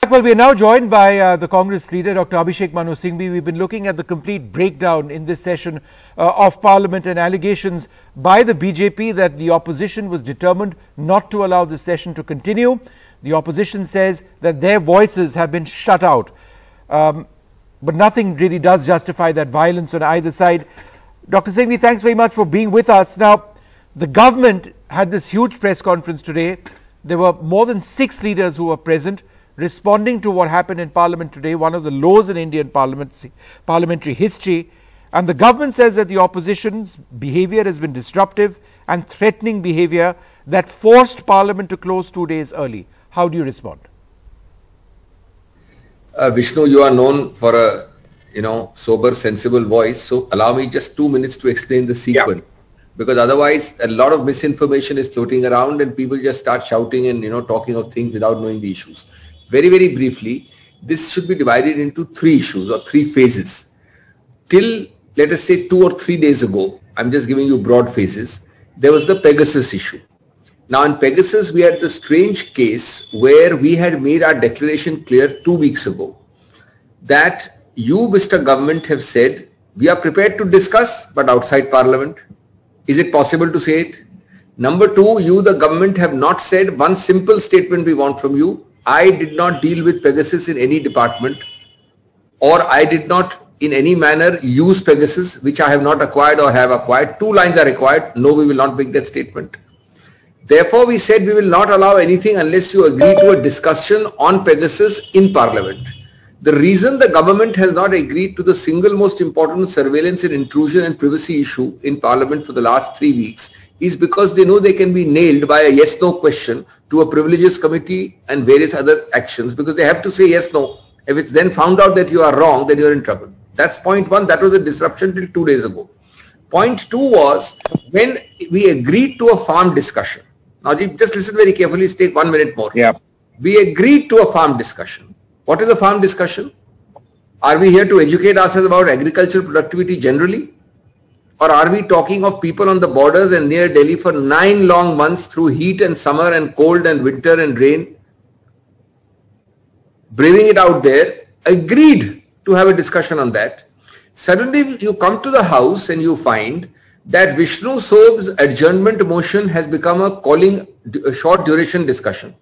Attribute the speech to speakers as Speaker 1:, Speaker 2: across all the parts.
Speaker 1: Well, we are now joined by the Congress leader, Dr. Abhishek Manu Singhvi. We've been looking at the complete breakdown in this session of Parliament and allegations by the BJP that the opposition was determined not to allow the session to continue. The opposition says that their voices have been shut out. But nothing really does justify that violence on either side. Dr. Singhvi, thanks very much for being with us. Now, the government had this huge press conference today. There were more than 6 leaders who were present, responding to what happened in Parliament today, one of the lows in Indian parliamentary history. And the government says that the opposition's behavior has been disruptive and threatening behavior that forced Parliament to close 2 days early. How do you respond?
Speaker 2: Vishnu, you are known for a sober, sensible voice. So allow me just 2 minutes to explain the sequence. Yeah. Because otherwise a lot of misinformation is floating around and people just start shouting and talking of things without knowing the issues. Very, very briefly, this should be divided into 3 issues or 3 phases. Till, let us say, 2 or 3 days ago, I'm just giving you broad phases, there was the Pegasus issue. Now in Pegasus, we had the strange case where we had made our declaration clear 2 weeks ago that you, Mr. Government, have said, we are prepared to discuss, but outside Parliament. Is it possible to say it? Number 2, you, the government, have not said one simple statement we want from you. I did not deal with Pegasus in any department, or I did not in any manner use Pegasus, which I have not acquired or have acquired. 2 lines are required. No, we will not make that statement. Therefore, we said we will not allow anything unless you agree to a discussion on Pegasus in Parliament. The reason the government has not agreed to the single most important surveillance and intrusion and privacy issue in Parliament for the last 3 weeks is because they know they can be nailed by a yes-no question to a privileges committee and various other actions, because they have to say yes-no. If it's then found out that you are wrong, then you are in trouble. That's point 1. That was a disruption till 2 days ago. Point 2 was when we agreed to a farm discussion. Now, just listen very carefully. Take 1 minute more.
Speaker 3: Yeah.
Speaker 2: We agreed to a farm discussion. What is a farm discussion? Are we here to educate ourselves about agricultural productivity generally? Or are we talking of people on the borders and near Delhi for 9 long months through heat and summer and cold and winter and rain, braving it out there, agreed to have a discussion on that? Suddenly you come to the house and you find that Vishnu Sob's adjournment motion has become a short duration discussion.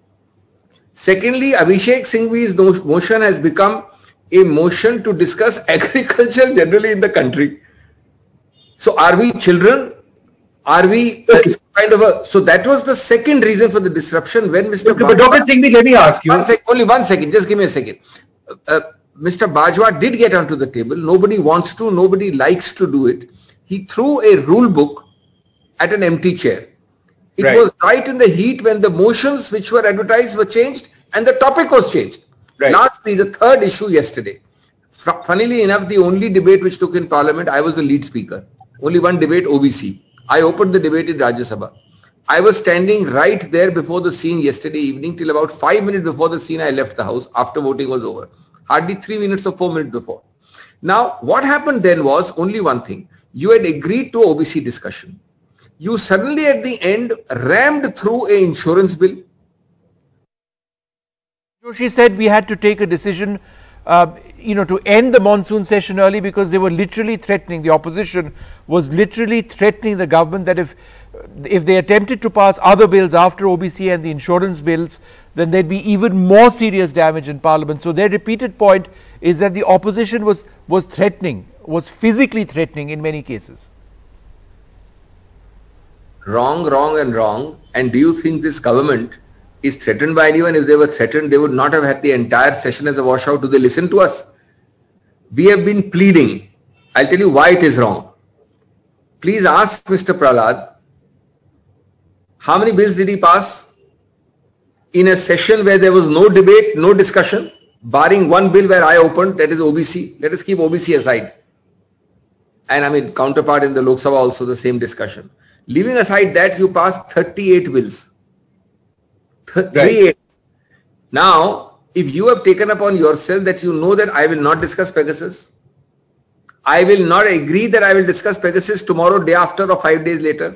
Speaker 2: Secondly, Abhishek Singhvi's motion has become a motion to discuss agriculture generally in the country. So are we children? Are we so that was the second reason for the disruption when Mr.
Speaker 3: But Dr. Singhvi, let me ask you.
Speaker 2: Only 1 second, just give me a second. Mr. Bajwa did get onto the table. Nobody wants to, nobody likes to do it. He threw a rule book at an empty chair. It was right in the heat when the motions which were advertised were changed and the topic was changed. Right. Lastly, the third issue yesterday. Funnily enough, the only debate which took in Parliament, I was the lead speaker. Only one debate, OBC. I opened the debate in Rajya Sabha. I was standing right there before the scene yesterday evening till about 5 minutes before the scene I left the house after voting was over. Hardly 3 minutes or 4 minutes before. Now, what happened then was only one thing. You had agreed to OBC discussion. You suddenly at the end rammed through an insurance bill.
Speaker 1: She said we had to take a decision, to end the monsoon session early because they were literally threatening, the opposition was literally threatening the government that if they attempted to pass other bills after OBC and the insurance bills, then there'd be even more serious damage in Parliament. So their repeated point is that the opposition was threatening, was physically threatening in many cases.
Speaker 2: Wrong, wrong and wrong. And do you think this government is threatened by anyone? If they were threatened, they would not have had the entire session as a washout. Do they listen to us? We have been pleading. I'll tell you why it is wrong. Please ask Mr. Prahlad, how many bills did he pass in a session where there was no debate, no discussion, barring one bill where I opened, that is OBC. Let us keep OBC aside. And counterpart in the Lok Sabha also the same discussion. Leaving aside that, you passed 38 bills. 38. Now, if you have taken upon yourself that you know that I will not discuss Pegasus, I will not agree that I will discuss Pegasus tomorrow, day after or 5 days later.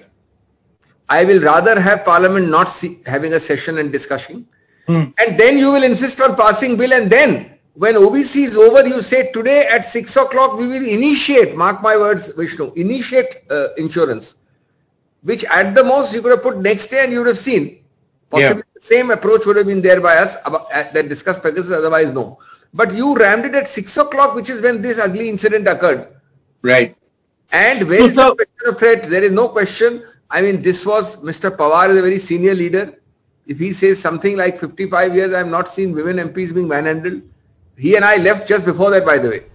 Speaker 2: I will rather have Parliament not having a session and discussion. And then you will insist on passing bill, and then when OBC is over, you say today at 6 o'clock we will initiate, mark my words Vishnu, initiate insurance, which at the most you could have put next day and you would have seen. Possibly the same approach would have been there by us that discussed Pegasus, otherwise no. But you rammed it at 6 o'clock, which is when this ugly incident occurred.
Speaker 3: Right.
Speaker 2: And where is the question of threat? There is no question. I mean, this was, Mr. Pawar is a very senior leader. If he says something like 55 years, I have not seen women MPs being manhandled. He and I left just before that, by the way.